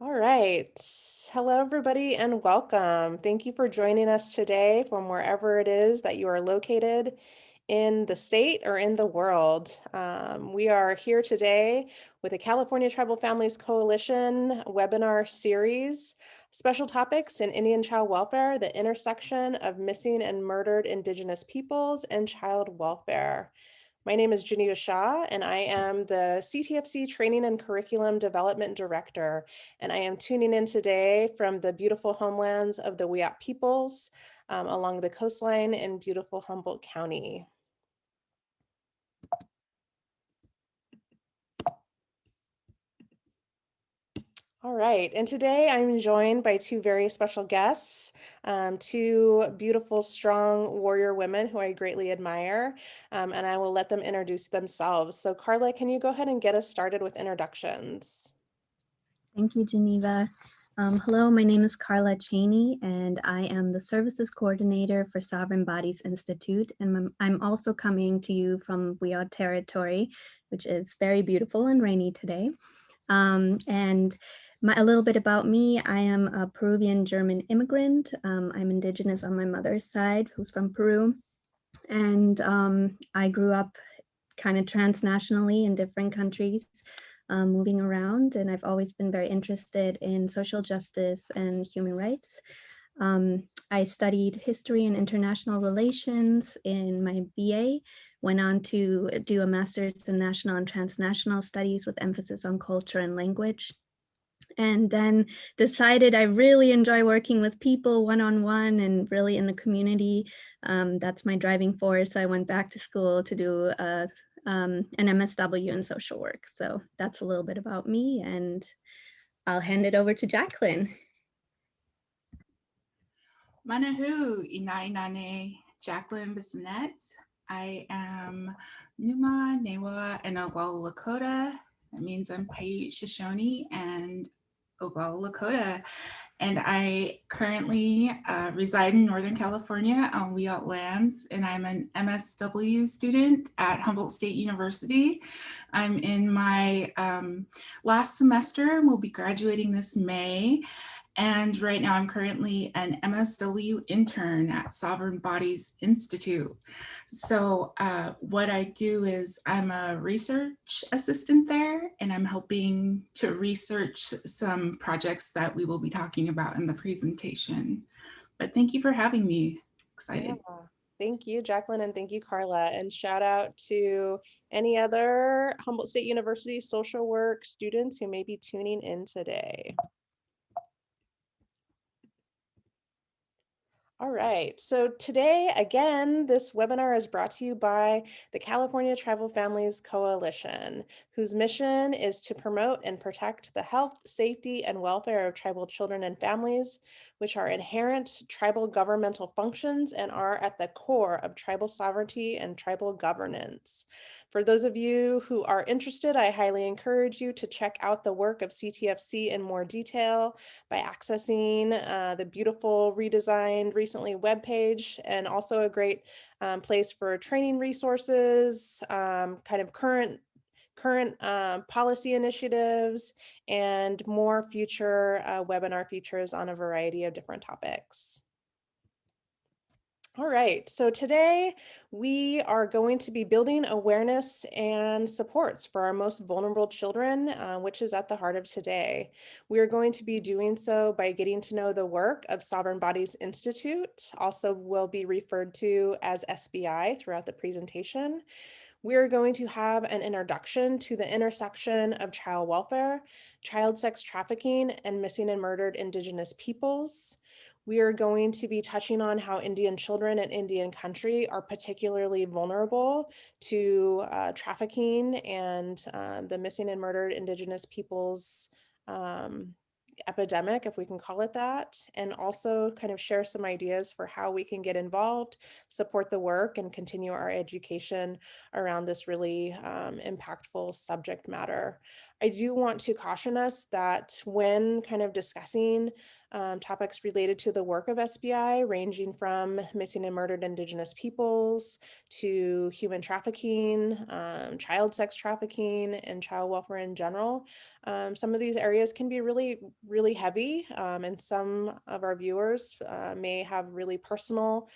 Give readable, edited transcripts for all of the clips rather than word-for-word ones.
All right. Hello, everybody, and welcome. Thank you for joining us today from wherever it is that you are located in the state or in the world. We are here today with the California Tribal Families Coalition webinar series, Special Topics in Indian Child Welfare, the intersection of missing and murdered Indigenous peoples and child welfare. My name is Geneva Shaw, and I am the CTFC Training and Curriculum Development Director. And I am tuning in today from the beautiful homelands of the Wiyot peoples along the coastline in beautiful Humboldt County. All right, and today I'm joined by two very special guests, two beautiful, strong warrior women who I greatly admire, and I will let them introduce themselves. So Carla, can you go ahead and get us started with introductions? Thank you, Geneva. Hello, my name is Carla Cheney, and I am the Services Coordinator for Sovereign Bodies Institute. And I'm also coming to you from Wiyot territory, which is very beautiful and rainy today. A little bit about me, I am a Peruvian German immigrant. I'm Indigenous on my mother's side, who's from Peru. And I grew up kind of transnationally in different countries, moving around, and I've always been very interested in social justice and human rights. I studied history and international relations in my BA, went on to do a master's in national and transnational studies with emphasis on culture and language. And then decided I really enjoy working with people one-on-one and really in the community. That's my driving force. I went back to school to do an MSW in social work. So that's a little bit about me, and I'll hand it over to Jacqueline. Manahu Inainane, Jacqueline Bissonette. I am Numa, Newa, and Oglala Lakota. That means I'm Paiute Shoshone and Oglala Lakota. And I currently reside in Northern California on Wiyot lands, and I'm an MSW student at Humboldt State University. I'm in my last semester and will be graduating this May. And right now I'm currently an MSW intern at Sovereign Bodies Institute. So what I do is I'm a research assistant there, and I'm helping to research some projects that we will be talking about in the presentation. But thank you for having me. Excited. Yeah. Thank you, Jacqueline, and thank you, Carla. And shout out to any other Humboldt State University social work students who may be tuning in today. All right, so today, again, this webinar is brought to you by the California Tribal Families Coalition, whose mission is to promote and protect the health, safety, and welfare of tribal children and families, which are inherent tribal governmental functions and are at the core of tribal sovereignty and tribal governance. For those of you who are interested, I highly encourage you to check out the work of CTFC in more detail by accessing the beautiful redesigned recently webpage, and also a great place for training resources, kind of current policy initiatives, and more future webinar features on a variety of different topics. All right, so today we are going to be building awareness and supports for our most vulnerable children, which is at the heart of today. We are going to be doing so by getting to know the work of Sovereign Bodies Institute, also will be referred to as SBI throughout the presentation. We're going to have an introduction to the intersection of child welfare, child sex trafficking, and missing and murdered Indigenous peoples. We are going to be touching on how Indian children in Indian country are particularly vulnerable to trafficking and the missing and murdered Indigenous peoples epidemic, if we can call it that, and also kind of share some ideas for how we can get involved, support the work, and continue our education around this really impactful subject matter. I do want to caution us that when kind of discussing topics related to the work of SBI, ranging from missing and murdered Indigenous peoples to human trafficking, child sex trafficking, and child welfare in general. Some of these areas can be really, really heavy, and some of our viewers may have really personal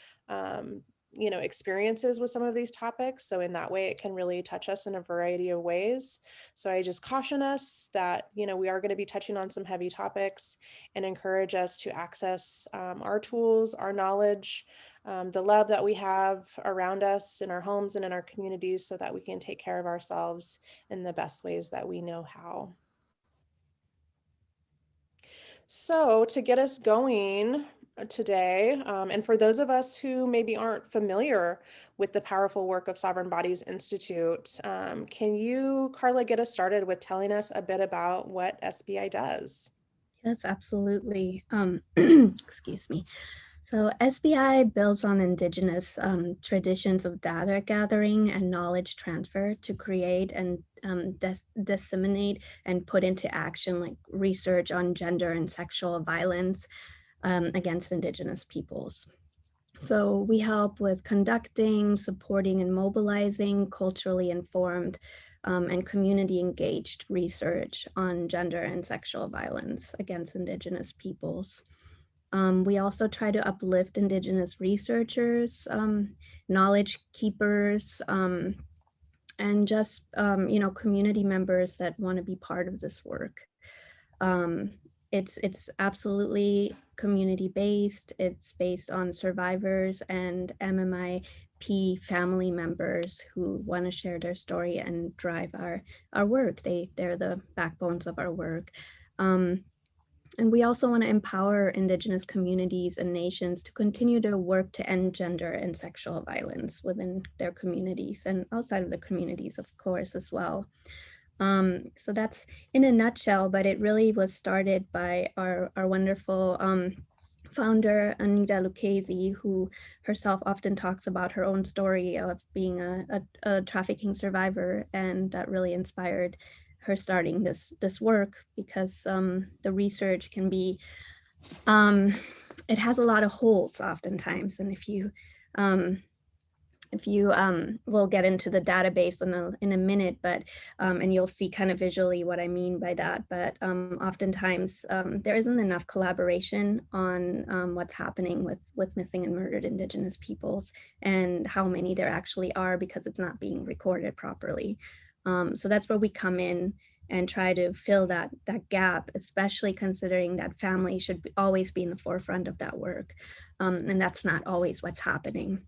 experiences with some of these topics. So in that way, it can really touch us in a variety of ways. So I just caution us that, we are going to be touching on some heavy topics, and encourage us to access our tools, our knowledge, the love that we have around us in our homes and in our communities, so that we can take care of ourselves in the best ways that we know how. So to get us going today, and for those of us who maybe aren't familiar with the powerful work of Sovereign Bodies Institute, can you, Carla, get us started with telling us a bit about what SBI does? Yes, absolutely. Excuse me. So SBI builds on Indigenous traditions of data gathering and knowledge transfer to create and disseminate and put into action like research on gender and sexual violence against Indigenous peoples. So we help with conducting, supporting, and mobilizing culturally informed and community engaged research on gender and sexual violence against Indigenous peoples. We also try to uplift Indigenous researchers, knowledge keepers, and just community members that want to be part of this work. Um, it's absolutely community based. It's based on survivors and MMIP family members who want to share their story and drive our work. They're the backbones of our work. And we also want to empower Indigenous communities and nations to continue to work to end gender and sexual violence within their communities and outside of the communities, of course, as well. So that's in a nutshell, but it really was started by our wonderful founder, Anita Lucchese, who herself often talks about her own story of being a trafficking survivor, and that really inspired her starting this work, because the research can be, it has a lot of holes oftentimes, and if you we'll get into the database in a minute, but and you'll see kind of visually what I mean by that. But oftentimes there isn't enough collaboration on what's happening with missing and murdered Indigenous peoples, and how many there actually are, because it's not being recorded properly. So that's where we come in and try to fill that gap, especially considering that family should always be in the forefront of that work, and that's not always what's happening.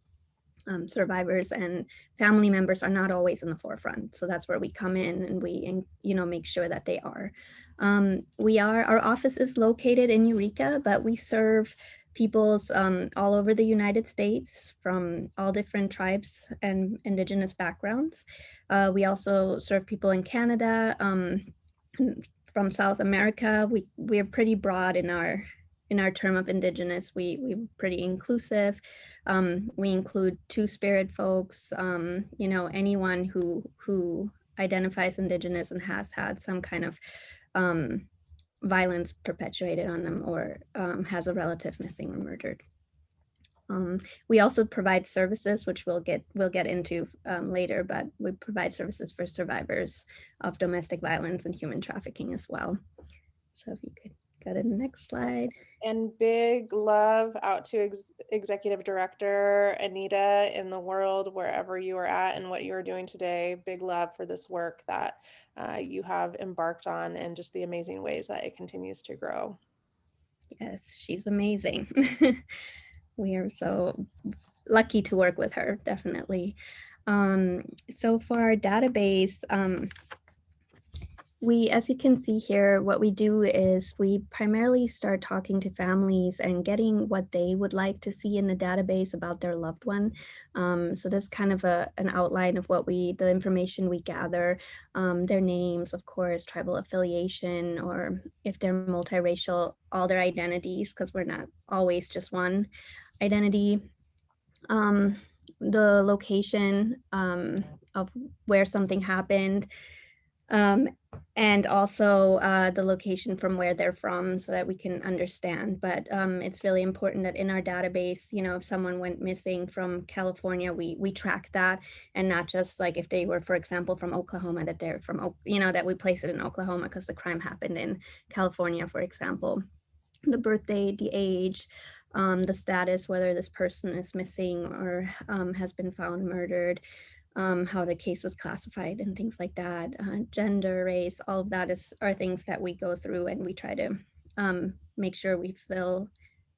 Survivors and family members are not always in the forefront. So that's where we come in, and we, make sure that they are. Our office is located in Eureka, but we serve peoples all over the United States from all different tribes and Indigenous backgrounds. We also serve people in Canada, from South America. We're pretty broad in our term of Indigenous. We're pretty inclusive. We include Two-Spirit folks, anyone who identifies Indigenous and has had some kind of violence perpetuated on them, or has a relative missing or murdered. We also provide services, which we'll get into later, but we provide services for survivors of domestic violence and human trafficking as well. So if you could go to the next slide. And big love out to Executive Director Anita in the world, wherever you are at and what you are doing today. Big love for this work that you have embarked on, and just the amazing ways that it continues to grow. Yes, she's amazing. We are so lucky to work with her, definitely. So for our database, as you can see here, what we do is we primarily start talking to families and getting what they would like to see in the database about their loved one. So that's kind of an outline of the information we gather, their names, of course, tribal affiliation, or if they're multiracial, all their identities, because we're not always just one identity. The location of where something happened, And also the location from where they're from so that we can understand. But it's really important that in our database, you know, if someone went missing from California, we track that, and not just like if they were, for example, from Oklahoma, that they're from, you know, that we place it in Oklahoma because the crime happened in California, for example. The birthday, the age, the status, whether this person is missing or has been found murdered, how the case was classified and things like that, gender, race, all of that are things that we go through, and we try to make sure we fill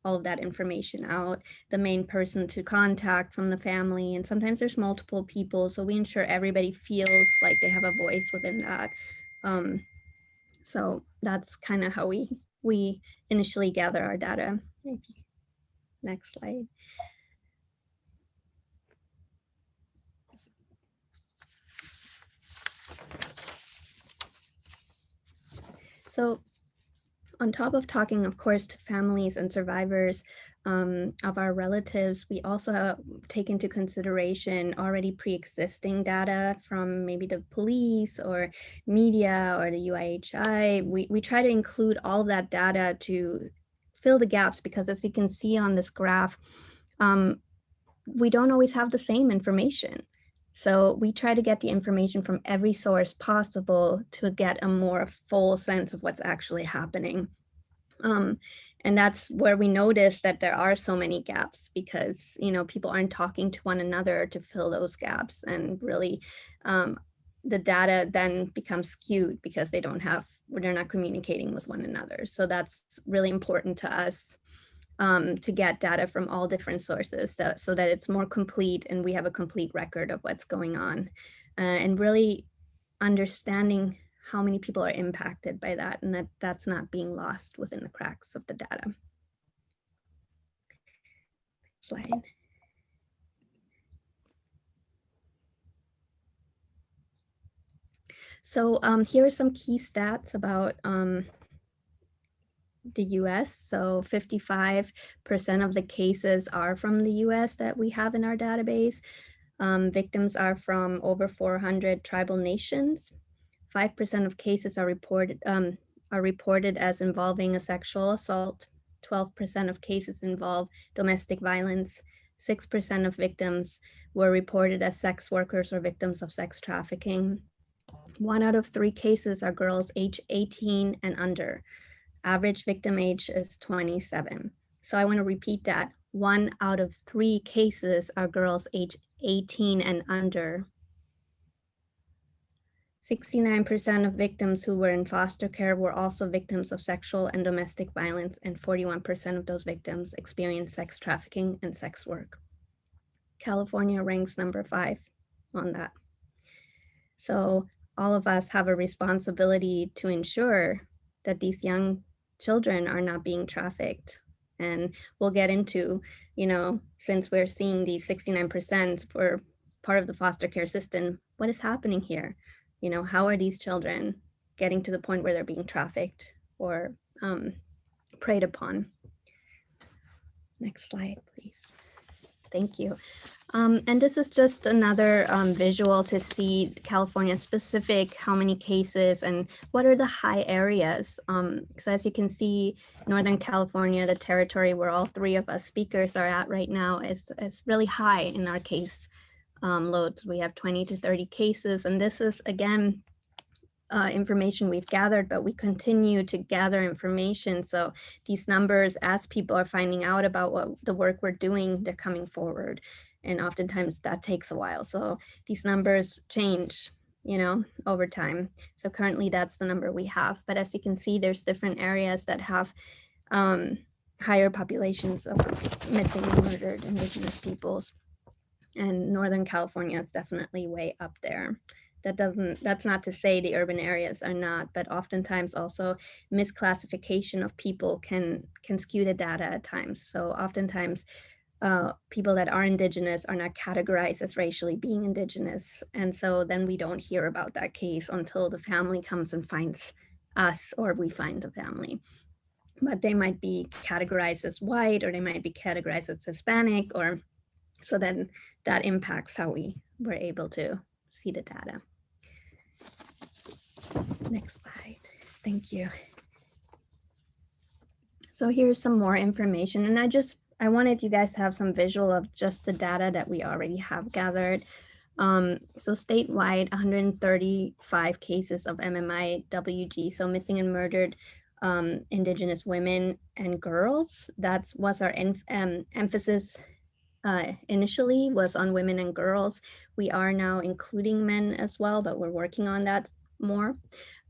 all of that information out, the main person to contact from the family, and sometimes there's multiple people, so we ensure everybody feels like they have a voice within that. So that's kind of how we initially gather our data. Next slide. So on top of talking, of course, to families and survivors of our relatives, we also take into consideration already pre-existing data from maybe the police or media or the UIHI. We try to include all of that data to fill the gaps, because as you can see on this graph, we don't always have the same information. So we try to get the information from every source possible to get a more full sense of what's actually happening. And that's where we notice that there are so many gaps, because, you know, people aren't talking to one another to fill those gaps, and really the data then becomes skewed because they're not communicating with one another. So that's really important to us, to get data from all different sources, so that it's more complete and we have a complete record of what's going on, and really understanding how many people are impacted by that, and that's not being lost within the cracks of the data. Slide. So here are some key stats about the US. So 55% of the cases are from the US that we have in our database. Victims are from over 400 tribal nations. 5% of cases are reported as involving a sexual assault. 12% of cases involve domestic violence. 6% of victims were reported as sex workers or victims of sex trafficking. 1 out of 3 cases are girls age 18 and under. Average victim age is 27. So I want to repeat that. 1 out of 3 cases are girls age 18 and under. 69% of victims who were in foster care were also victims of sexual and domestic violence, and 41% of those victims experienced sex trafficking and sex work. California ranks number 5 on that. So all of us have a responsibility to ensure that these young children are not being trafficked. And we'll get into, you know, since we're seeing these 69% for part of the foster care system, what is happening here? You know, how are these children getting to the point where they're being trafficked or preyed upon? Next slide, please. Thank you. And this is just another visual to see California specific, how many cases and what are the high areas. So as you can see, Northern California, the territory where all 3 of us speakers are at right now, is really high in our case loads. We have 20 to 30 cases, and this is, again, information we've gathered, but we continue to gather information. So these numbers, as people are finding out about what the work we're doing, they're coming forward. And oftentimes that takes a while. So these numbers change, you know, over time. So currently that's the number we have. But as you can see, there's different areas that have higher populations of missing and murdered Indigenous peoples. And Northern California is definitely way up there. That's not to say the urban areas are not, but oftentimes also misclassification of people can skew the data at times. So oftentimes people that are Indigenous are not categorized as racially being Indigenous. And so then we don't hear about that case until the family comes and finds us, or we find the family. But they might be categorized as white, or they might be categorized as Hispanic, or so then that impacts how we were able to see the data. Next slide. Thank you. So here's some more information, and I wanted you guys to have some visual of just the data that we already have gathered. So statewide, 135 cases of MMIWG, so missing and murdered Indigenous women and girls. That was our emphasis initially, was on women and girls. We are now including men as well, but we're working on that more.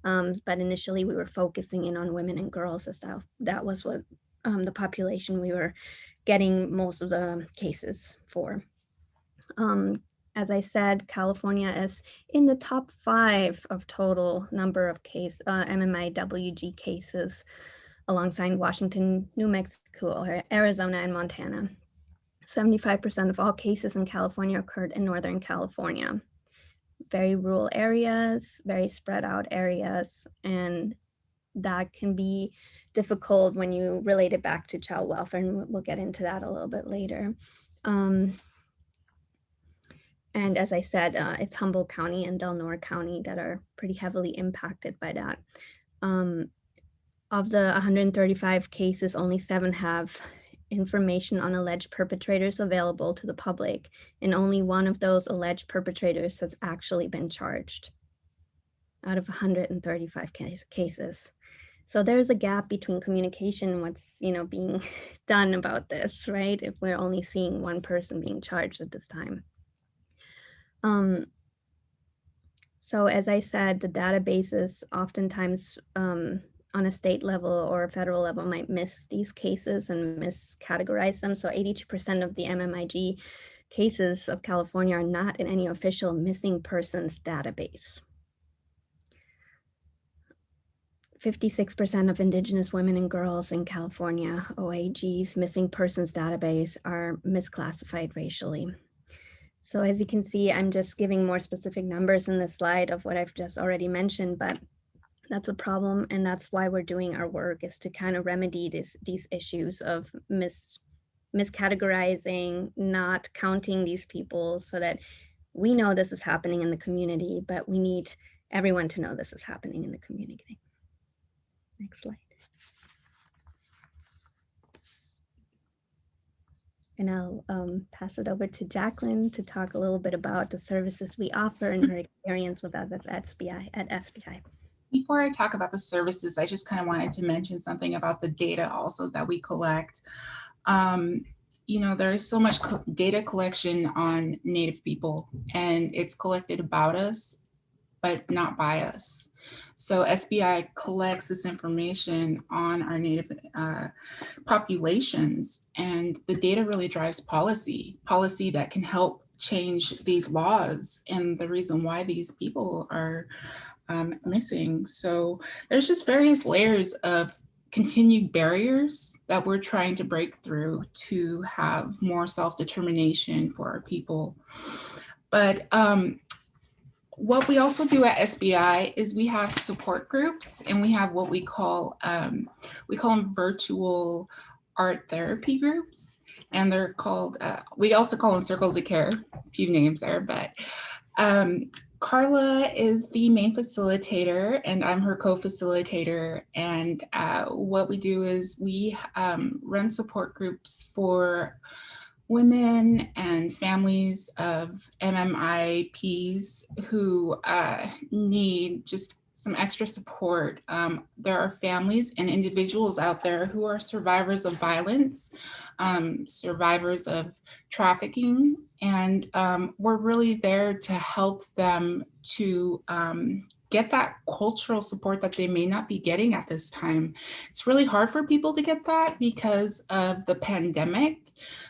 But initially we were focusing in on women and girls, as that was what the population we were getting most of the cases for. As I said, California is in the top 5 of total number of MMIWG cases, alongside Washington, New Mexico, Arizona, and Montana. 75% of all cases in California occurred in Northern California. Very rural areas, very spread out areas, and that can be difficult when you relate it back to child welfare, and we'll get into that a little bit later. And as I said, it's Humboldt County and Del Norte County that are pretty heavily impacted by that. Of the 135 cases, only 7 have information on alleged perpetrators available to the public, and only 1 of those alleged perpetrators has actually been charged out of 135 cases. So there's a gap between communication and what's being done about this, right? If we're only seeing 1 person being charged at this time. So as I said, the databases oftentimes on a state level or a federal level might miss these cases and miscategorize them. So 82% of the MMIG cases of California are not in any official missing persons database. 56% of Indigenous women and girls in California, OAG's missing persons database, are misclassified racially. So as you can see, I'm just giving more specific numbers in the slide of what I've just already mentioned, but that's a problem. And that's why we're doing our work, is to kind of remedy these issues of miscategorizing, not counting these people, so that we know this is happening in the community, but we need everyone to know this is happening in the community. Next slide. And I'll pass it over to Jacqueline to talk a little bit about the services we offer and her experience with us at SBI. Before I talk about the services, I just kind of wanted to mention something about the data also that we collect. There is so much data collection on Native people, and it's collected about us, but not by us. So SBI collects this information on our Native populations, and the data really drives policy that can help change these laws and the reason why these people are missing. So there's just various layers of continued barriers that we're trying to break through to have more self-determination for our people. But what we also do at SBI is we have support groups, and we have what we call them virtual art therapy groups, and they're called, we also call them circles of care, a few names there, but Carla is the main facilitator and I'm her co-facilitator. And what we do is we run support groups for women and families of MMIPs who need just some extra support. There are families and individuals out there who are survivors of violence, survivors of trafficking, and we're really there to help them to get that cultural support that they may not be getting at this time. It's really hard for people to get that because of the pandemic.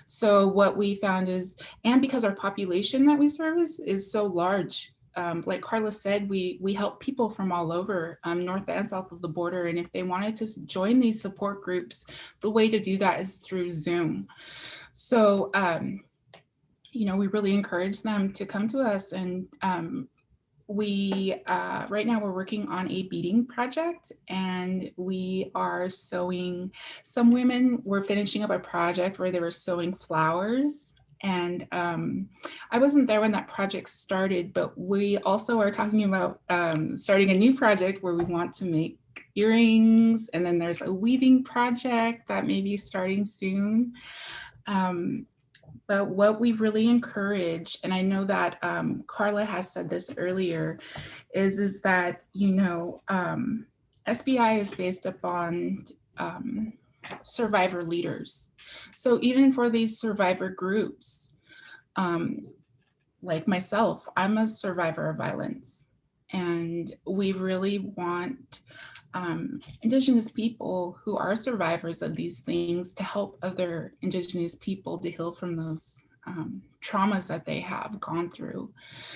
So what we found is, and because our population that we service is so large, like Carla said, we help people from all over, north and south of the border. And if they wanted to join these support groups, the way to do that is through Zoom. So, we really encourage them to come to us. And right now we're working on a beading project, and we are sewing, some women were finishing up a project where they were sewing flowers And I wasn't there when that project started, but we also are talking about starting a new project where we want to make earrings. And then there's a weaving project that may be starting soon. But what we really encourage, and I know that Carla has said this earlier, is that, you know, SBI is based upon survivor leaders. So even for these survivor groups, um, like myself, I'm a survivor of violence. And we really want Indigenous people who are survivors of these things to help other Indigenous people to heal from those traumas that they have gone through.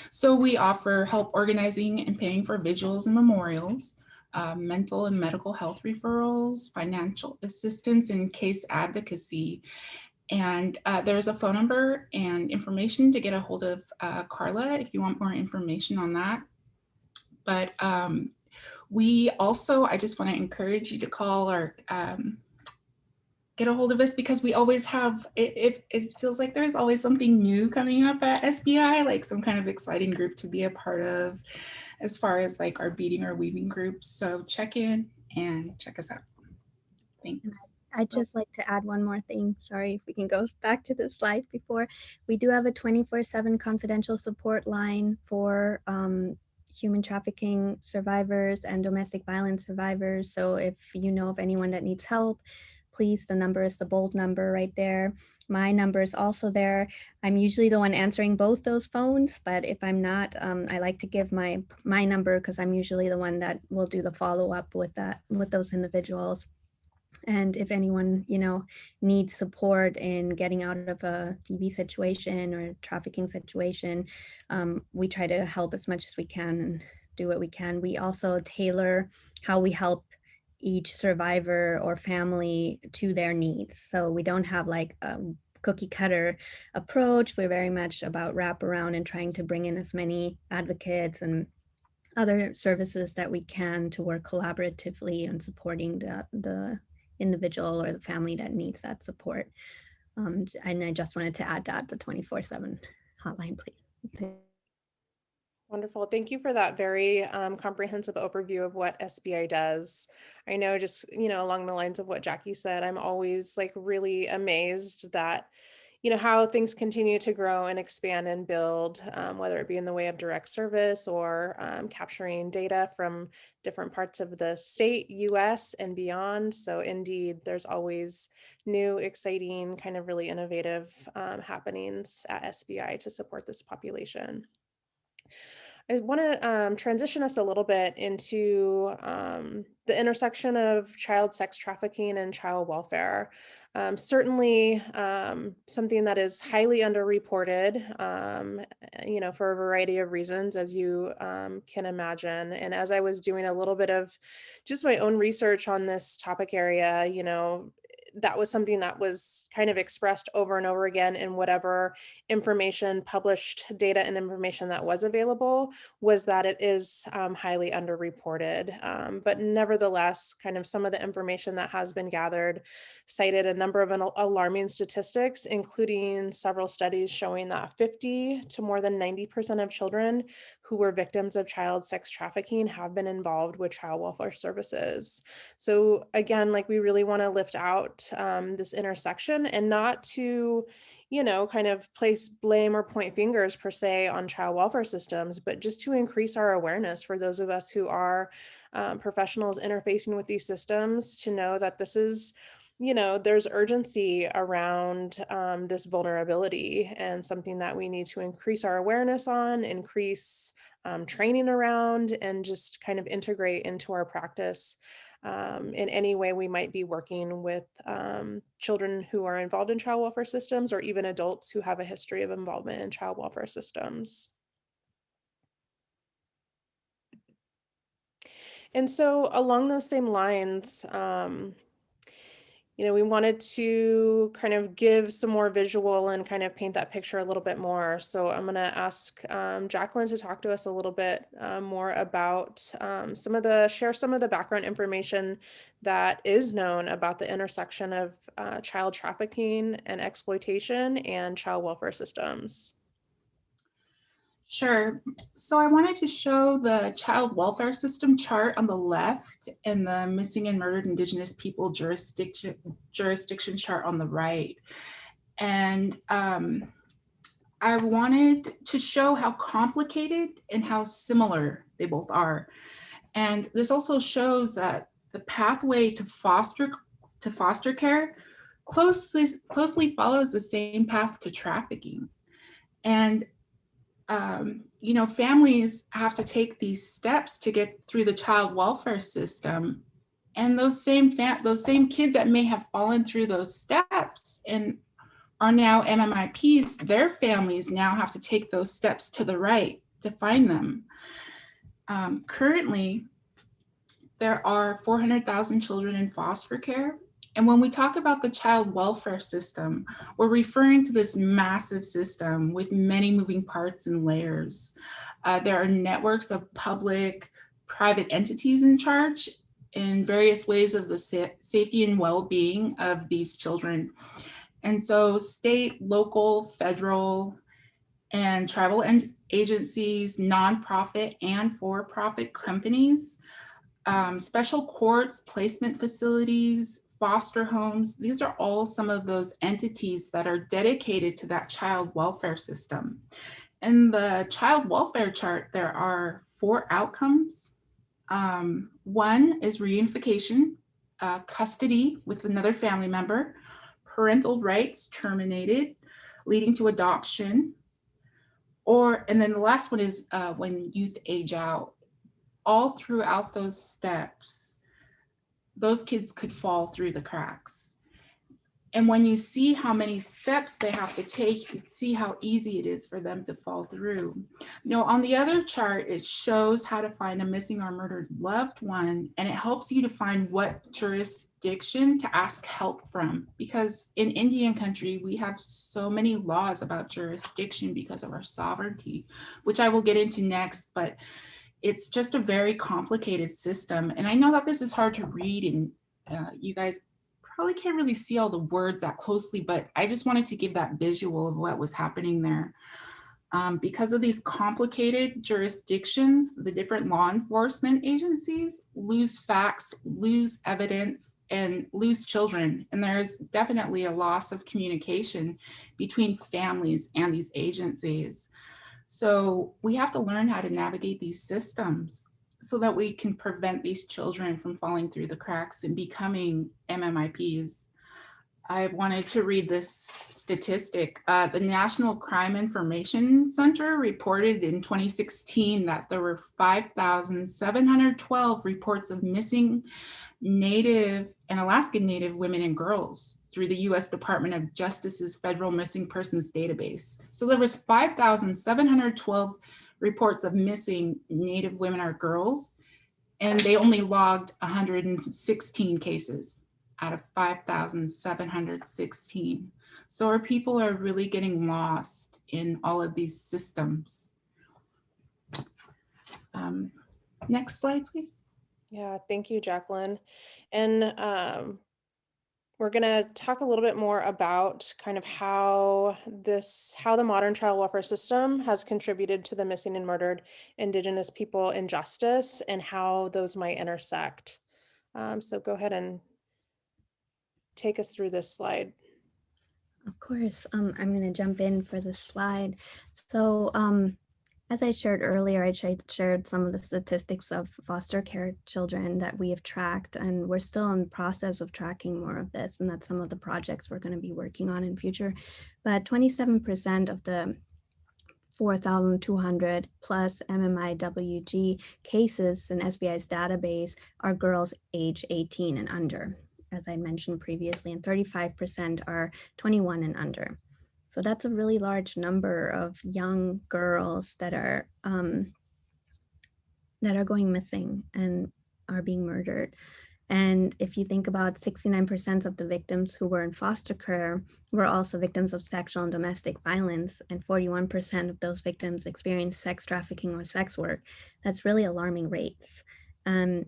So we offer help organizing and paying for vigils and memorials, mental and medical health referrals, financial assistance, and case advocacy. And there's a phone number and information to get a hold of Carla if you want more information on that. But we also, I just want to encourage you to call or get a hold of us, because we always have, it feels like there's always something new coming up at SBI, like some kind of exciting group to be a part of as far as like our beading or weaving groups. So check in and check us out. Thanks. I'd just like to add one more thing. Sorry, if we can go back to the slide before. We do have a 24/7 confidential support line for human trafficking survivors and domestic violence survivors. So if you know of anyone that needs help, please, the number is the bold number right there. My number is also there. I'm usually the one answering both those phones, but if I'm not, I like to give my number because I'm usually the one that will do the follow-up with those individuals. And if anyone, you know, needs support in getting out of a DV situation or trafficking situation, we try to help as much as we can and do what we can. We also tailor how we help each survivor or family to their needs. So we don't have like a cookie cutter approach. We're very much about wraparound and trying to bring in as many advocates and other services that we can to work collaboratively on supporting the individual or the family that needs that support. And I just wanted to add that the 24/7 hotline, please. Wonderful. Thank you for that very comprehensive overview of what SBI does. I know, just, you know, along the lines of what Jackie said, I'm always like really amazed that, you know, how things continue to grow and expand and build, whether it be in the way of direct service or capturing data from different parts of the state, US, and beyond. So indeed, there's always new, exciting, kind of really innovative happenings at SBI to support this population. I want to transition us a little bit into the intersection of child sex trafficking and child welfare. Certainly something that is highly underreported, you know, for a variety of reasons, as you can imagine. And as I was doing a little bit of just my own research on this topic area, you know, that was something that was kind of expressed over and over again in whatever information, published data and information that was available, was that it is highly underreported. But nevertheless, kind of some of the information that has been gathered cited a number of alarming statistics, including several studies showing that 50 to more than 90% of children who were victims of child sex trafficking have been involved with child welfare services. So again, like, we really want to lift out this intersection, and not to, you know, kind of place blame or point fingers per se on child welfare systems, but just to increase our awareness for those of us who are professionals interfacing with these systems, to know that this is, you know, there's urgency around this vulnerability, and something that we need to increase our awareness on, increase training around, and just kind of integrate into our practice in any way we might be working with children who are involved in child welfare systems, or even adults who have a history of involvement in child welfare systems. And so along those same lines, we wanted to kind of give some more visual and kind of paint that picture a little bit more. So I'm going to ask Jacqueline to talk to us a little bit more about share some of the background information that is known about the intersection of child trafficking and exploitation and child welfare systems. Sure. So I wanted to show the child welfare system chart on the left and the missing and murdered Indigenous people jurisdiction chart on the right. And I wanted to show how complicated and how similar they both are. And this also shows that the pathway to foster care closely follows the same path to trafficking. And families have to take these steps to get through the child welfare system. And those same kids that may have fallen through those steps and are now MMIPs, their families now have to take those steps to the right to find them. Currently, there are 400,000 children in foster care. And when we talk about the child welfare system, we're referring to this massive system with many moving parts and layers. There are networks of public, private entities in charge in various waves of the safety and well-being of these children. And so state, local, federal, and tribal agencies, nonprofit and for-profit companies, special courts, placement facilities, foster homes, these are all some of those entities that are dedicated to that child welfare system. In the child welfare chart, there are 4 outcomes. One is reunification, custody with another family member, parental rights terminated, leading to adoption, and then the last one is when youth age out. All throughout those steps, those kids could fall through the cracks. And when you see how many steps they have to take, you see how easy it is for them to fall through. On the other chart, it shows how to find a missing or murdered loved one, and it helps you to find what jurisdiction to ask help from. Because in Indian country, we have so many laws about jurisdiction because of our sovereignty, which I will get into next, but it's just a very complicated system. And I know that this is hard to read, and you guys probably can't really see all the words that closely, but I just wanted to give that visual of what was happening there. Because of these complicated jurisdictions, the different law enforcement agencies lose facts, lose evidence, and lose children. And there's definitely a loss of communication between families and these agencies. So we have to learn how to navigate these systems so that we can prevent these children from falling through the cracks and becoming MMIPs. I wanted to read this statistic. The National Crime Information Center reported in 2016 that there were 5,712 reports of missing Native and Alaskan Native women and girls through the US Department of Justice's Federal Missing Persons Database. So there was 5,712 reports of missing Native women or girls, and they only logged 116 cases out of 5,716. So our people are really getting lost in all of these systems. Next slide, please. Yeah, thank you, Jacqueline. And we're going to talk a little bit more about kind of how the modern child welfare system has contributed to the missing and murdered Indigenous people injustice and how those might intersect. So go ahead and take us through this slide. Of course, I'm going to jump in for this slide. So as I shared earlier, I shared some of the statistics of foster care children that we have tracked, and we're still in the process of tracking more of this, and that's some of the projects we're going to be working on in future. But 27% of the 4,200 plus MMIWG cases in SBI's database are girls age 18 and under, as I mentioned previously, and 35% are 21 and under. So that's a really large number of young girls that are going missing and are being murdered. And if you think about 69% of the victims who were in foster care were also victims of sexual and domestic violence, and 41% of those victims experienced sex trafficking or sex work. That's really alarming rates. Um,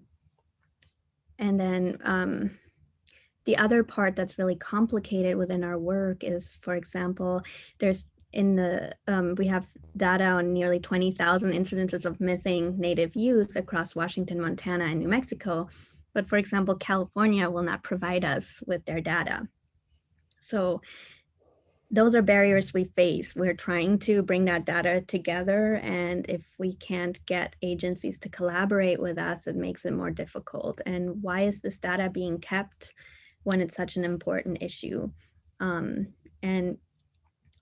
and then the other part that's really complicated within our work is, for example, there's we have data on nearly 20,000 incidences of missing Native youth across Washington, Montana, and New Mexico. But for example, California will not provide us with their data. So those are barriers we face. We're trying to bring that data together, and if we can't get agencies to collaborate with us, it makes it more difficult. And why is this data being kept when it's such an important issue? And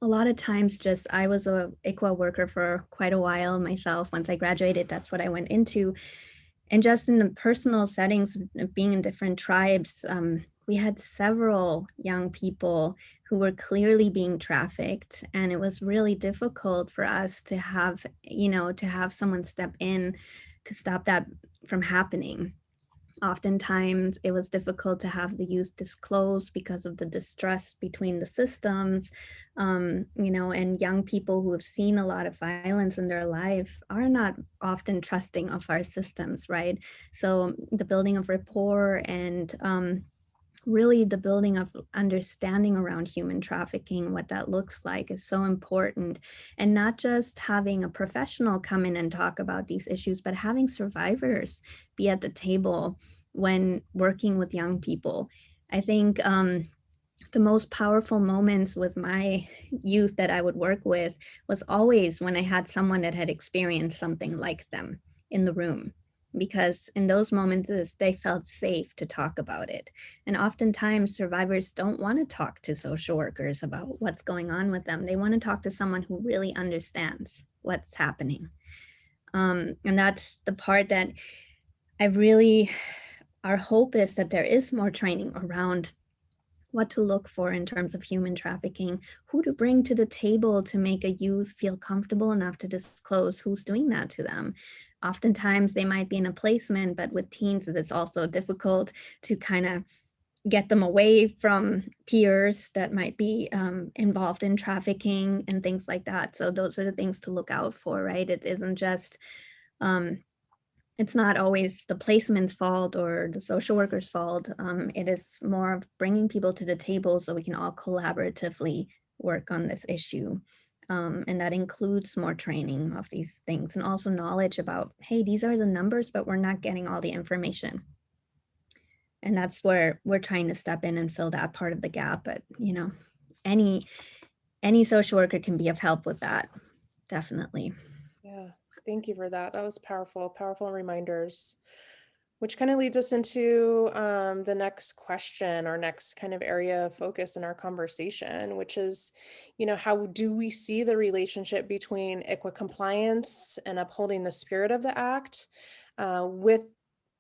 a lot of times, just I was a ICWA worker for quite a while myself. Once I graduated, that's what I went into. And just in the personal settings of being in different tribes, we had several young people who were clearly being trafficked, and it was really difficult for us to have, to have someone step in to stop that from happening. Oftentimes it was difficult to have the youth disclose because of the distrust between the systems, and young people who have seen a lot of violence in their life are not often trusting of our systems, right? So the building of rapport and really the building of understanding around human trafficking, what that looks like, is so important. And not just having a professional come in and talk about these issues, but having survivors be at the table when working with young people. I think the most powerful moments with my youth that I would work with was always when I had someone that had experienced something like them in the room, because in those moments they felt safe to talk about it. And oftentimes survivors don't want to talk to social workers about what's going on with them. They want to talk to someone who really understands what's happening. And that's the part that I really, our hope is that there is more training around what to look for in terms of human trafficking, who to bring to the table to make a youth feel comfortable enough to disclose who's doing that to them. Oftentimes they might be in a placement, but with teens, it's also difficult to kind of get them away from peers that might be involved in trafficking and things like that. So those are the things to look out for, right? It isn't just um, it's not always the placement's fault or the social worker's fault. It is more of bringing people to the table so we can all collaboratively work on this issue. And that includes more training of these things and also knowledge about, hey, these are the numbers, but we're not getting all the information. And that's where we're trying to step in and fill that part of the gap. But, any social worker can be of help with that, definitely. Yeah, thank you for that. That was powerful, powerful reminders, which kind of leads us into the next question or next kind of area of focus in our conversation, which is, how do we see the relationship between ICWA compliance and upholding the spirit of the act with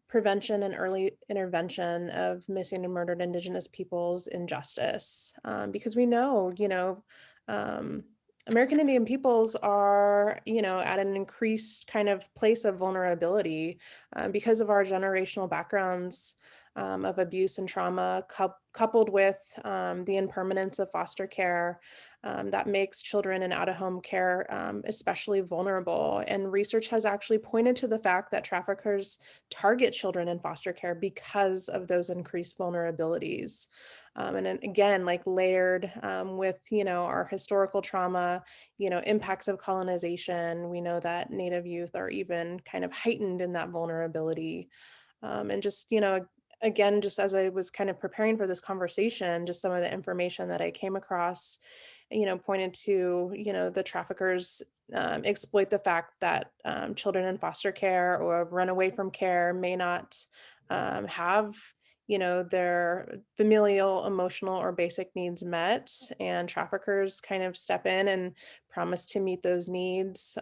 prevention and early intervention of missing and murdered Indigenous peoples in justice? Because we know, um, American Indian peoples are, at an increased kind of place of vulnerability because of our generational backgrounds of abuse and trauma, coupled with the impermanence of foster care that makes children in out-of-home care especially vulnerable. And research has actually pointed to the fact that traffickers target children in foster care because of those increased vulnerabilities. And then again, like layered with, our historical trauma, impacts of colonization, we know that Native youth are even kind of heightened in that vulnerability. And just, again, just as I was kind of preparing for this conversation, just some of the information that I came across, pointed to, the traffickers exploit the fact that children in foster care or run away from care may not have, their familial, emotional, or basic needs met. And traffickers kind of step in and promise to meet those needs,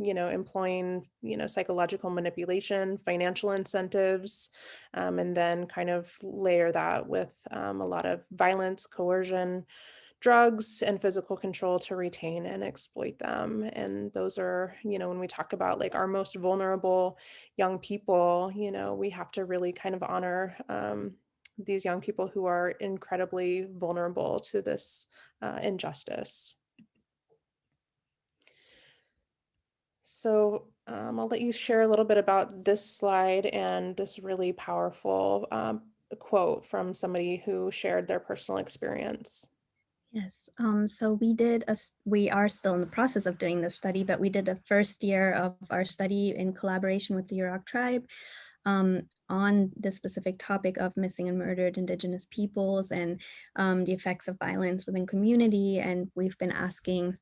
employing, psychological manipulation, financial incentives, and then kind of layer that with a lot of violence, coercion, drugs and physical control to retain and exploit them. And those are, when we talk about like our most vulnerable young people, we have to really kind of honor these young people who are incredibly vulnerable to this injustice. So I'll let you share a little bit about this slide and this really powerful quote from somebody who shared their personal experience. Yes, so we are still in the process of doing this study, but we did the first year of our study in collaboration with the Yurok tribe on the specific topic of missing and murdered Indigenous peoples and the effects of violence within community. And we've been asking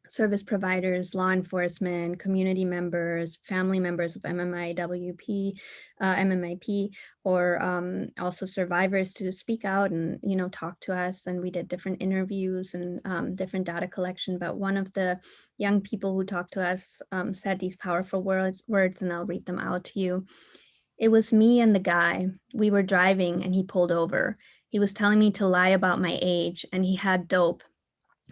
service providers, law enforcement, community members, family members of MMIP, or also survivors to speak out and talk to us. And we did different interviews and different data collection. But one of the young people who talked to us said these powerful words, and I'll read them out to you. It was me and the guy. We were driving and he pulled over. He was telling me to lie about my age and he had dope,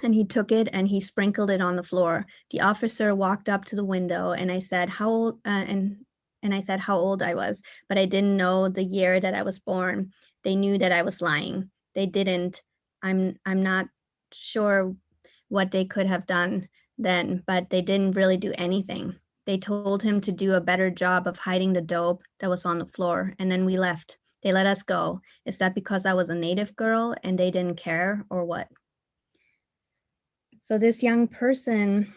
and he took it and he sprinkled it on the floor. The officer walked up to the window and I said how old and I said how old I was, but I didn't know the year that I was born. They knew that I was lying. They didn't. I'm not sure what they could have done then, but they didn't really do anything. They told him to do a better job of hiding the dope that was on the floor, and then we left. They let us go. Is that because I was a native girl and they didn't care, or what? So this young person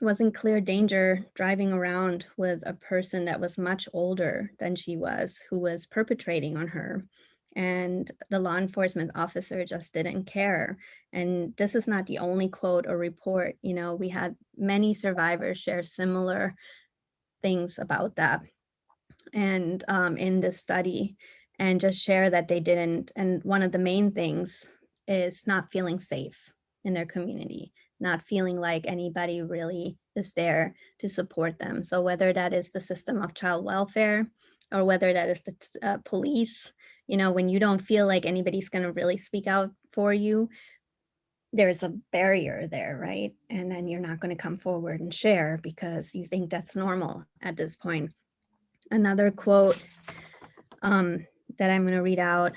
was in clear danger driving around with a person that was much older than she was, who was perpetrating on her. And the law enforcement officer just didn't care. And this is not the only quote or report. We had many survivors share similar things about that. And in this study, and just share that they didn't. And one of the main things is not feeling safe in their community, not feeling like anybody really is there to support them. So whether that is the system of child welfare or whether that is the police, when you don't feel like anybody's going to really speak out for you, there's a barrier there, right? And then you're not going to come forward and share because you think that's normal at this point. Another quote that I'm going to read out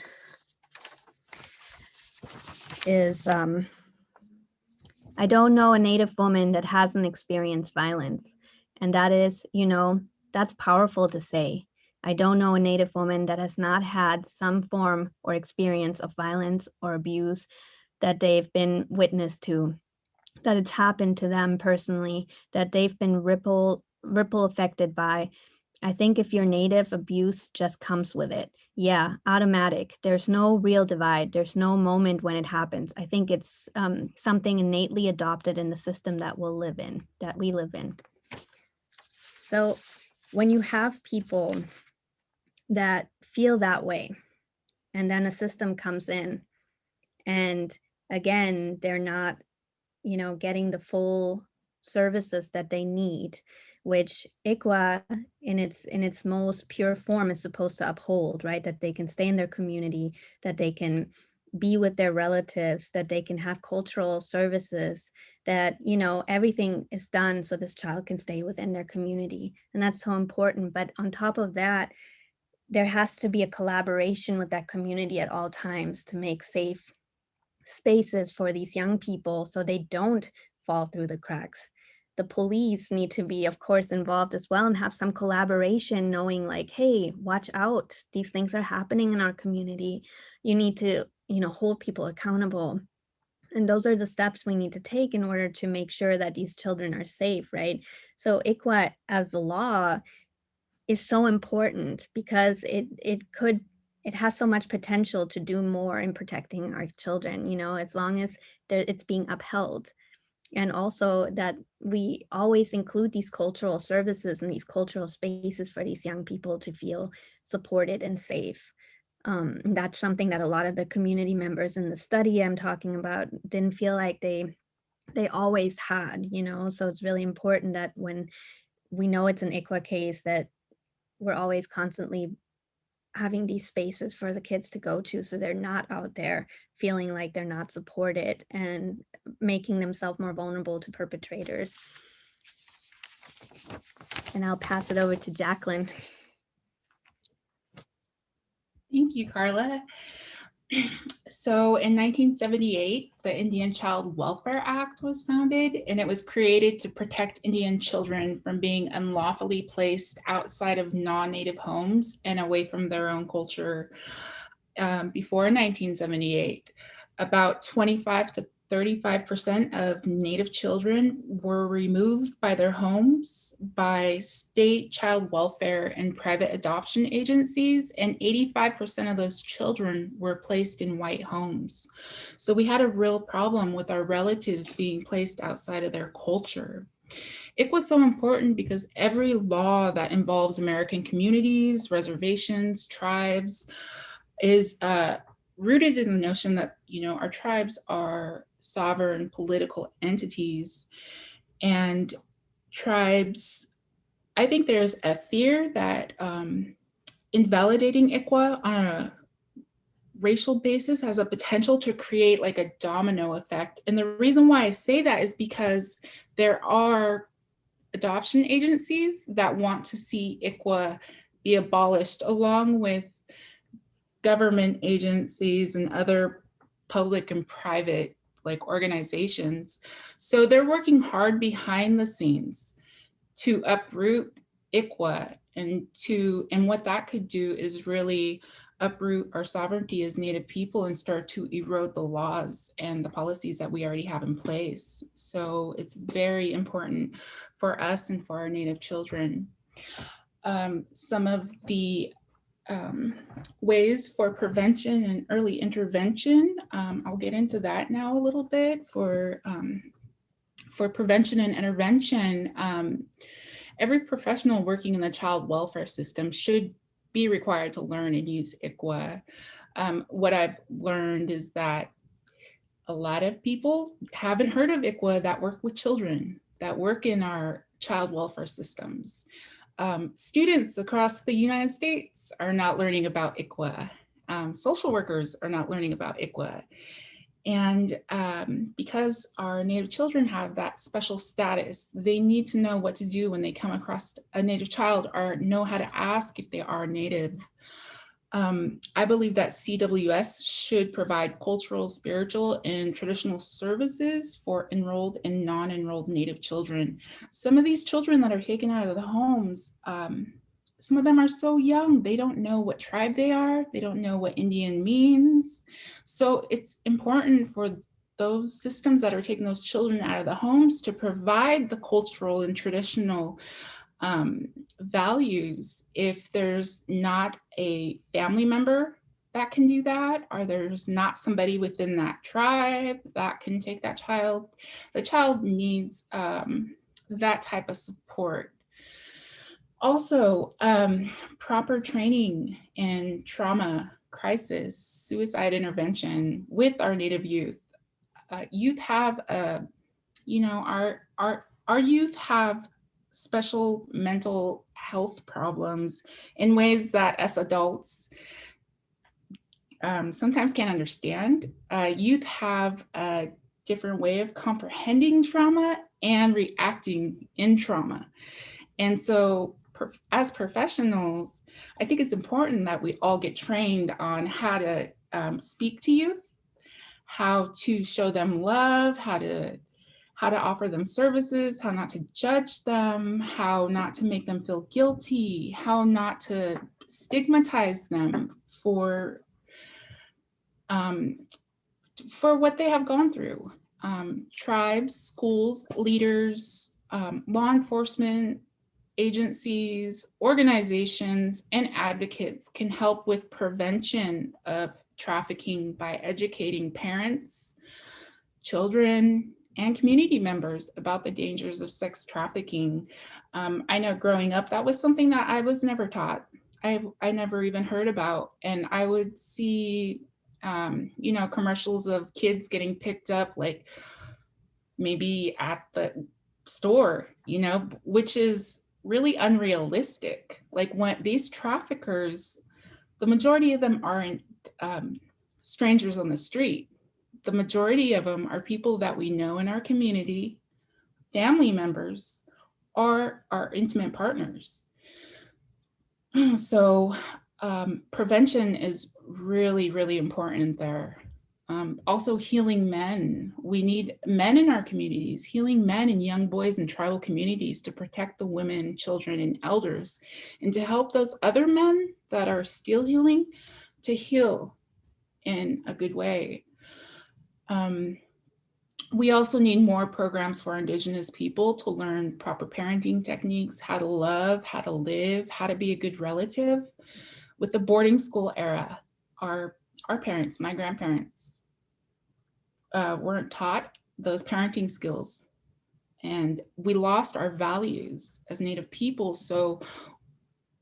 is, I don't know a Native woman that hasn't experienced violence. And that is, that's powerful to say. I don't know a Native woman that has not had some form or experience of violence or abuse that they've been witness to, that it's happened to them personally, that they've been ripple affected by. I think if you're Native, abuse just comes with it. Yeah, automatic. There's no real divide. There's no moment when it happens. I think it's something innately adopted in the system that we live in. So when you have people that feel that way, and then a system comes in, and again, they're not, getting the full services that they need, which ICWA in its most pure form is supposed to uphold, right? That they can stay in their community, that they can be with their relatives, that they can have cultural services, that everything is done so this child can stay within their community. And that's so important. But on top of that, there has to be a collaboration with that community at all times to make safe spaces for these young people so they don't fall through the cracks. The police need to be, of course, involved as well and have some collaboration, knowing like, hey, watch out, these things are happening in our community. You need to, hold people accountable. And those are the steps we need to take in order to make sure that these children are safe, right? So ICWA as a law is so important because it has so much potential to do more in protecting our children, as long as it's being upheld. And also that we always include these cultural services and these cultural spaces for these young people to feel supported and safe. That's something that a lot of the community members in the study I'm talking about didn't feel like they always had, so it's really important that when we know it's an ICWA case that we're always constantly having these spaces for the kids to go to so they're not out there feeling like they're not supported and making themselves more vulnerable to perpetrators. And I'll pass it over to Jacqueline. Thank you, Carla. So in 1978, the Indian Child Welfare Act was founded, and it was created to protect Indian children from being unlawfully placed outside of non-Native homes and away from their own culture. Before 1978, about 25 to 35% of Native children were removed by their homes by state child welfare and private adoption agencies, and 85% of those children were placed in white homes. So we had a real problem with our relatives being placed outside of their culture. It was so important because every law that involves American communities, reservations, tribes, is rooted in the notion that, our tribes are sovereign political entities, and tribes, I think there's a fear that invalidating ICWA on a racial basis has a potential to create like a domino effect. And the reason why I say that is because there are adoption agencies that want to see ICWA be abolished, along with government agencies and other public and private like organizations. So they're working hard behind the scenes to uproot ICWA, and what that could do is really uproot our sovereignty as Native people and start to erode the laws and the policies that we already have in place. So it's very important for us and for our Native children. Some of the ways for prevention and early intervention. I'll get into that now a little bit for prevention and intervention. Every professional working in the child welfare system should be required to learn and use ICWA. What I've learned is that a lot of people haven't heard of ICWA that work with children, that work in our child welfare systems. Students across the United States are not learning about ICWA. Social workers are not learning about ICWA. And because our Native children have that special status, they need to know what to do when they come across a Native child, or know how to ask if they are Native. I believe that CWS should provide cultural, spiritual, and traditional services for enrolled and non-enrolled Native children. Some of these children that are taken out of the homes, some of them are so young, they don't know what tribe they are, they don't know what Indian means. So it's important for those systems that are taking those children out of the homes to provide the cultural and traditional values. If there's not a family member that can do that, or there's not somebody within that tribe that can take that child, the child needs that type of support. Also, proper training in trauma, crisis, suicide intervention with our Native youth. Youth have our youth have special mental health problems in ways that us adults sometimes can't understand. Youth have a different way of comprehending trauma and reacting in trauma. And so as professionals, I think it's important that we all get trained on how to speak to youth, how to show them love, how to offer them services, how not to judge them, how not to make them feel guilty, how not to stigmatize them for what they have gone through. Tribes, schools, leaders, law enforcement agencies, organizations, and advocates can help with prevention of trafficking by educating parents, children, and community members about the dangers of sex trafficking. I know growing up, that was something that I was never taught. I never even heard about. And I would see, commercials of kids getting picked up, like maybe at the store, which is really unrealistic. Like when these traffickers the majority of them aren't strangers on the street. The majority of them are people that we know in our community, family members, or our intimate partners. So prevention is really, really important there. Also healing men. We need men in our communities, healing men and young boys in tribal communities to protect the women, children, and elders, and to help those other men that are still healing to heal in a good way. We also need more programs for Indigenous people to learn proper parenting techniques, how to love, how to live, how to be a good relative. With the boarding school era, our parents, my grandparents, weren't taught those parenting skills, and we lost our values as Native people. So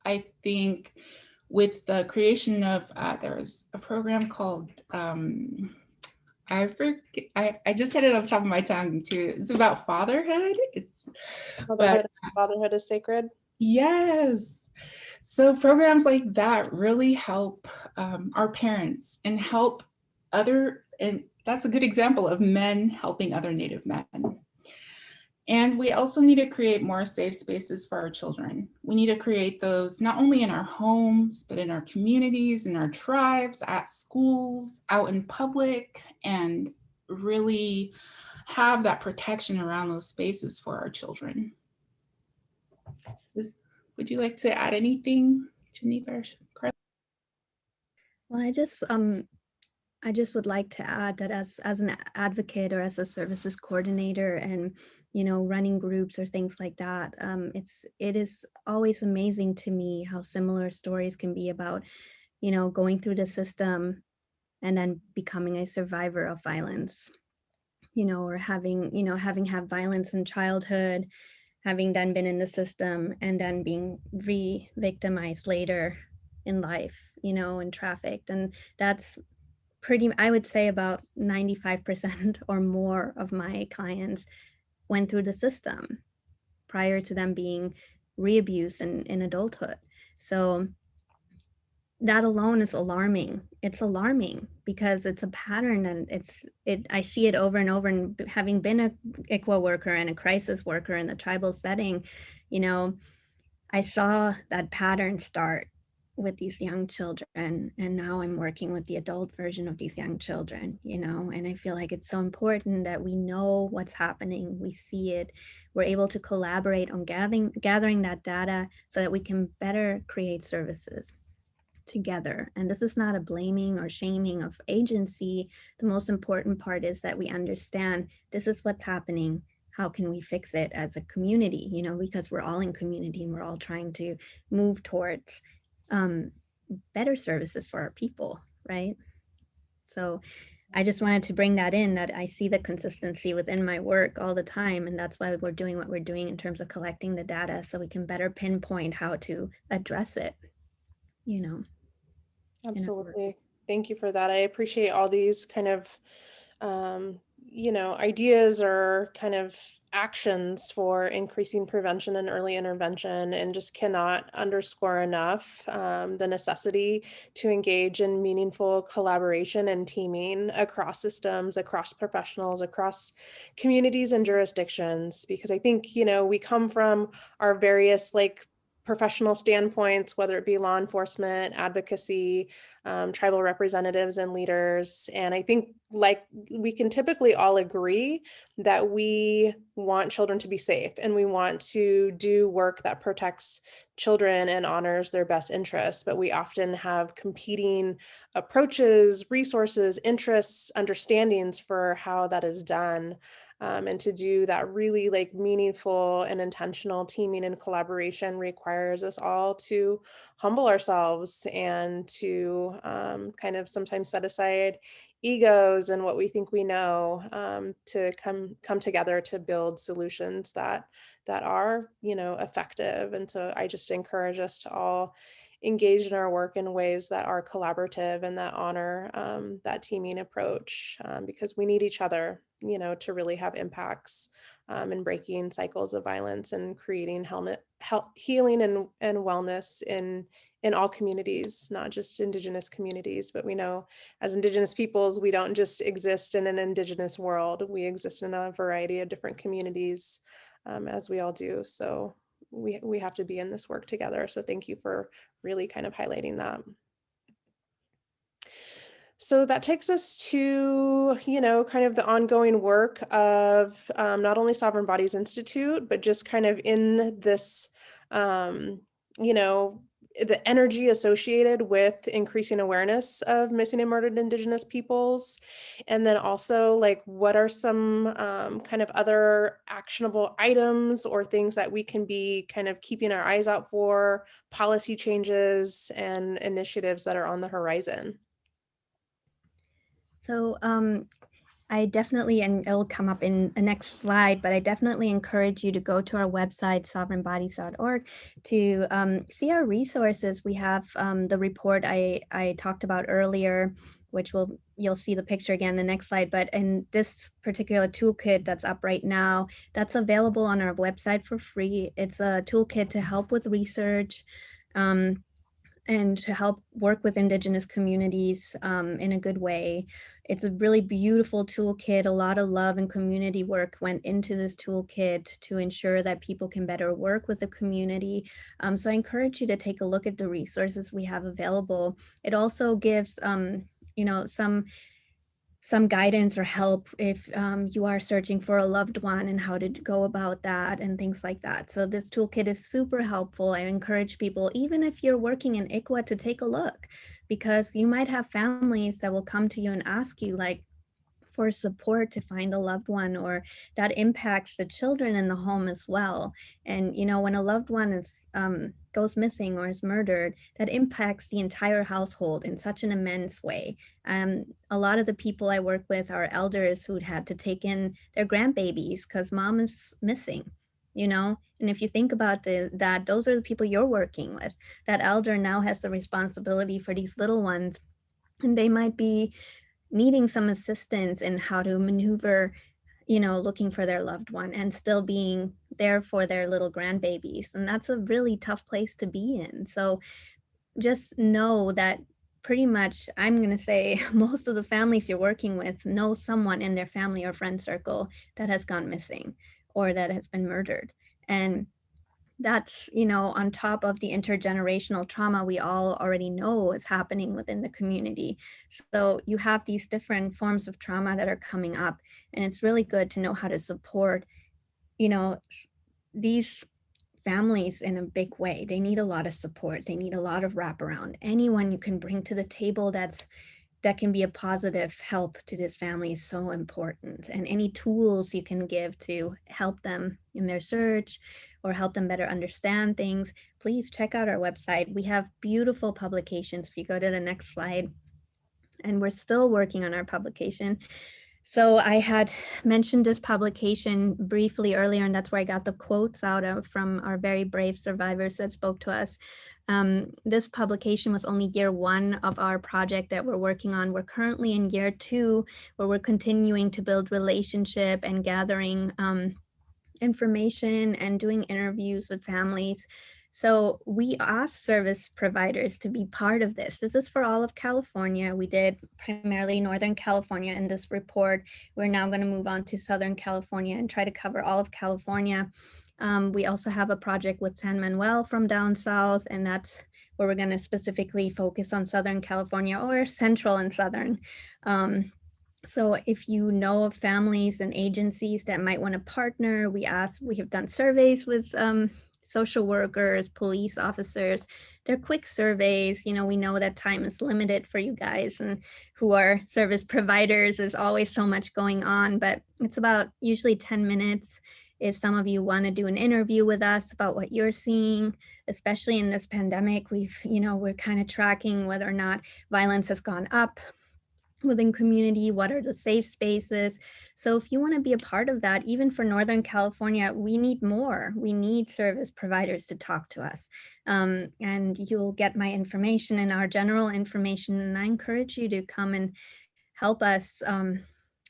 I think with the creation of, there's a program called, I forget, I just had it on the top of my tongue too. It's about fatherhood. But Fatherhood is sacred. yes. So programs like that really help our parents and help and that's a good example of men helping other Native men. And we also need to create more safe spaces for our children. We need to create those not only in our homes, but in our communities, in our tribes, at schools, out in public, and really have that protection around those spaces for our children. Would you like to add anything, Geneva? Well, I just would like to add that as an advocate or as a services coordinator and, you know, running groups or things like that, it is always amazing to me how similar stories can be about, you know, going through the system and then becoming a survivor of violence, you know, or having had violence in childhood, having then been in the system and then being re-victimized later in life, you know, and trafficked. And that's I would say about 95% or more of my clients went through the system prior to them being re-abused in adulthood. So that alone is alarming. It's alarming because it's a pattern, and I see it over and over. And having been a ICWA worker and a crisis worker in the tribal setting, you know, I saw that pattern start with these young children, and now I'm working with the adult version of these young children, you know, and I feel like it's so important that we know what's happening, we see it, we're able to collaborate on gathering that data so that we can better create services together. And this is not a blaming or shaming of agency. The most important part is that we understand this is what's happening. How can we fix it as a community? You know, because we're all in community and we're all trying to move towards better services for our people, right? So I just wanted to bring that in, that I see the consistency within my work all the time. And that's why we're doing what we're doing in terms of collecting the data so we can better pinpoint how to address it, you know. Absolutely. Thank you for that. I appreciate all these kind of, ideas or kind of actions for increasing prevention and early intervention, and just cannot underscore enough the necessity to engage in meaningful collaboration and teaming across systems, across professionals, across communities and jurisdictions. Because I think, we come from our various professional standpoints, whether it be law enforcement, advocacy, tribal representatives and leaders. And I think we can typically all agree that we want children to be safe, and we want to do work that protects children and honors their best interests. But we often have competing approaches, resources, interests, understandings for how that is done. And to do that really meaningful and intentional teaming and collaboration requires us all to humble ourselves and to kind of sometimes set aside egos and what we think we know, to come together to build solutions that are effective. And so I just encourage us to all engage in our work in ways that are collaborative and that honor that teaming approach, because we need each other, to really have impacts in breaking cycles of violence and creating healing and wellness in in all communities, not just Indigenous communities, but we know as Indigenous peoples, we don't just exist in an Indigenous world. We exist in a variety of different communities, as we all do. So we have to be in this work together. So thank you for really kind of highlighting that. So that takes us to, kind of the ongoing work of not only Sovereign Bodies Institute, but just kind of in this, you know, the energy associated with increasing awareness of missing and murdered Indigenous peoples. And then also, like, what are some kind of other actionable items or things that we can be kind of keeping our eyes out for, policy changes and initiatives that are on the horizon? So I definitely, and it'll come up in the next slide, but I definitely encourage you to go to our website, sovereignbodies.org, to see our resources. We have the report I talked about earlier, which you'll see the picture again the next slide. But in this particular toolkit that's up right now, that's available on our website for free. It's a toolkit to help with research. And to help work with Indigenous communities in a good way. It's a really beautiful toolkit. A lot of love and community work went into this toolkit to ensure that people can better work with the community. So I encourage you to take a look at the resources we have available. It also gives some guidance or help if you are searching for a loved one and how to go about that and things like that. So this toolkit is super helpful. I encourage people, even if you're working in ICWA, to take a look, because you might have families that will come to you and ask you, like, for support to find a loved one, or that impacts the children in the home as well. And when a loved one is goes missing or is murdered, that impacts the entire household in such an immense way. A lot of the people I work with are elders who'd had to take in their grandbabies because mom is missing. And if you think about that, those are the people you're working with. That elder now has the responsibility for these little ones, and they might be needing some assistance in how to maneuver, looking for their loved one and still being there for their little grandbabies. And that's a really tough place to be in. So just know that pretty much, I'm going to say, most of the families you're working with know someone in their family or friend circle that has gone missing or that has been murdered. And that's, on top of the intergenerational trauma we all already know is happening within the community. So you have these different forms of trauma that are coming up, and it's really good to know how to support, these families in a big way. They need a lot of support. They need a lot of wraparound. Anyone you can bring to the table that can be a positive help to this family is so important. And any tools you can give to help them in their search or help them better understand things, please check out our website. We have beautiful publications. If you go to the next slide, and we're still working on our publication. So I had mentioned this publication briefly earlier, and that's where I got the quotes out of from our very brave survivors that spoke to us. This publication was only year one of our project that we're working on. We're currently in year two, where we're continuing to build relationship and gathering information and doing interviews with families. So we asked service providers to be part of this. This is for all of California. We did primarily Northern California in this report. We're now going to move on to Southern California and try to cover all of California. We also have a project with San Manuel from down south, and that's where we're going to specifically focus on Southern California, or Central and Southern. So if you know of families and agencies that might want to partner, we have done surveys with social workers, police officers. They're quick surveys. We know that time is limited for you guys, and who are service providers. There's always so much going on, but it's about usually 10 minutes. If some of you want to do an interview with us about what you're seeing, especially in this pandemic, we're kind of tracking whether or not violence has gone up within community, what are the safe spaces. So if you want to be a part of that, even for Northern California, we need more. We need service providers to talk to us. And you'll get my information and our general information. And I encourage you to come and help us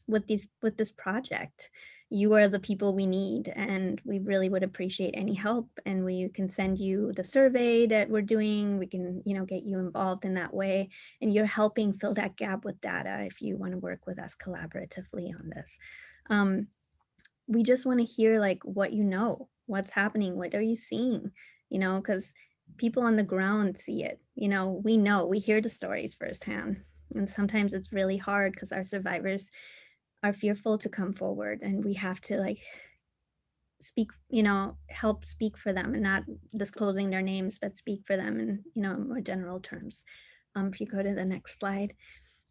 with this project. you are the people we need, and we really would appreciate any help. And we can send you the survey that we're doing. We can, get you involved in that way. And you're helping fill that gap with data if you want to work with us collaboratively on this. We just want to hear like what what's happening, what are you seeing, because people on the ground see it. We hear the stories firsthand. And sometimes it's really hard because our survivors are fearful to come forward, and we have to like speak, help speak for them, and not disclosing their names, but speak for them in, more general terms. If you go to the next slide.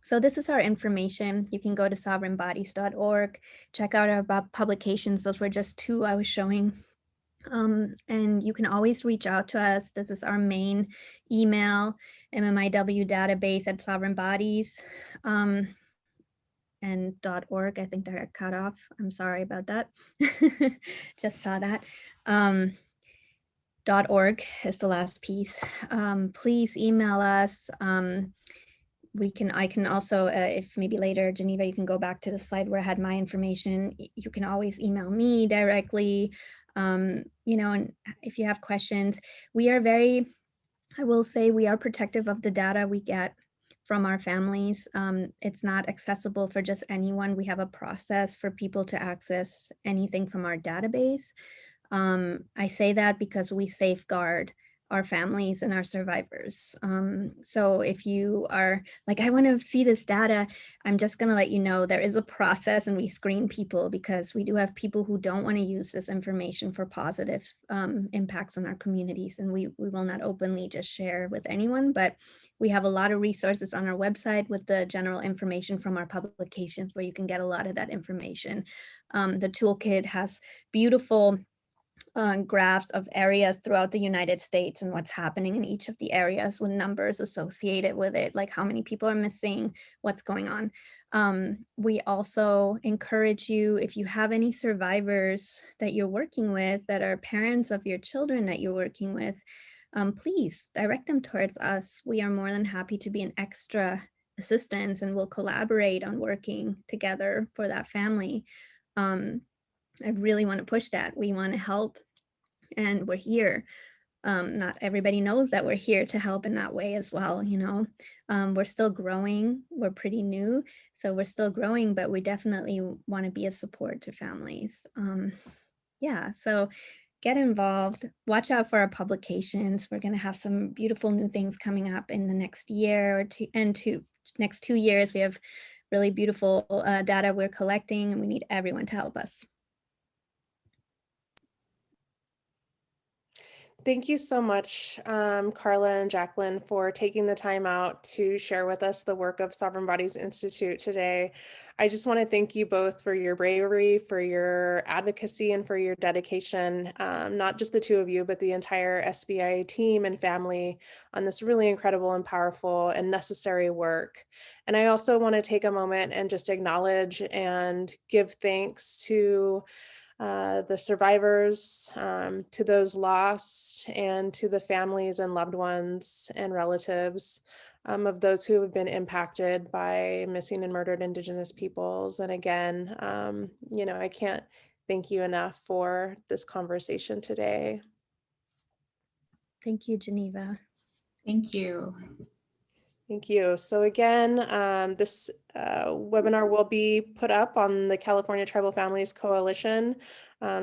So this is our information. You can go to sovereignbodies.org, check out our publications. Those were just two I was showing. And you can always reach out to us. This is our main email, MMIW database at Sovereign Bodies. And .org, I think that got cut off. I'm sorry about that. Just saw that. .org is the last piece. Please email us. I can also, if maybe later, Geneva, you can go back to the slide where I had my information. You can always email me directly. And if you have questions, I will say we are protective of the data we get from our families. It's not accessible for just anyone. We have a process for people to access anything from our database. I say that because we safeguard our families and our survivors. So if you are like, I want to see this data, I'm just going to let you know there is a process, and we screen people because we do have people who don't want to use this information for positive impacts on our communities. And we will not openly just share with anyone, but we have a lot of resources on our website with the general information from our publications where you can get a lot of that information. The toolkit has beautiful graphs of areas throughout the United States and what's happening in each of the areas with numbers associated with it, like how many people are missing, what's going on. We also encourage you, if you have any survivors that you're working with that are parents of your children that you're working with, please direct them towards us. We are more than happy to be an extra assistance, and we'll collaborate on working together for that family. I really want to push that. We want to help, and we're here. Not everybody knows that we're here to help in that way as well. We're still growing. We're pretty new, so we're still growing, but we definitely want to be a support to families. Yeah, so get involved. Watch out for our publications. We're going to have some beautiful new things coming up in the next year or two, next 2 years. We have really beautiful data we're collecting, and we need everyone to help us. Thank you so much, Carla and Jacqueline, for taking the time out to share with us the work of Sovereign Bodies Institute today. I just want to thank you both for your bravery, for your advocacy, and for your dedication, not just the two of you, but the entire SBI team and family on this really incredible and powerful and necessary work. And I also want to take a moment and just acknowledge and give thanks to the survivors, to those lost, and to the families and loved ones and relatives of those who have been impacted by missing and murdered Indigenous peoples. And again, I can't thank you enough for this conversation today. Thank you, Geneva. Thank you. Thank you. So again, this webinar will be put up on the California Tribal Families Coalition,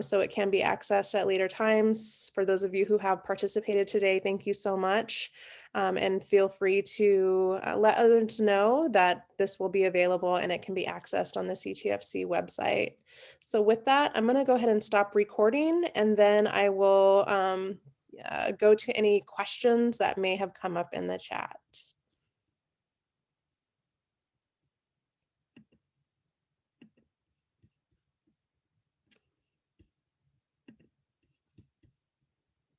so it can be accessed at later times. For those of you who have participated today, thank you so much. And feel free to let others know that this will be available and it can be accessed on the CTFC website. So with that, I'm going to go ahead and stop recording, and then I will go to any questions that may have come up in the chat.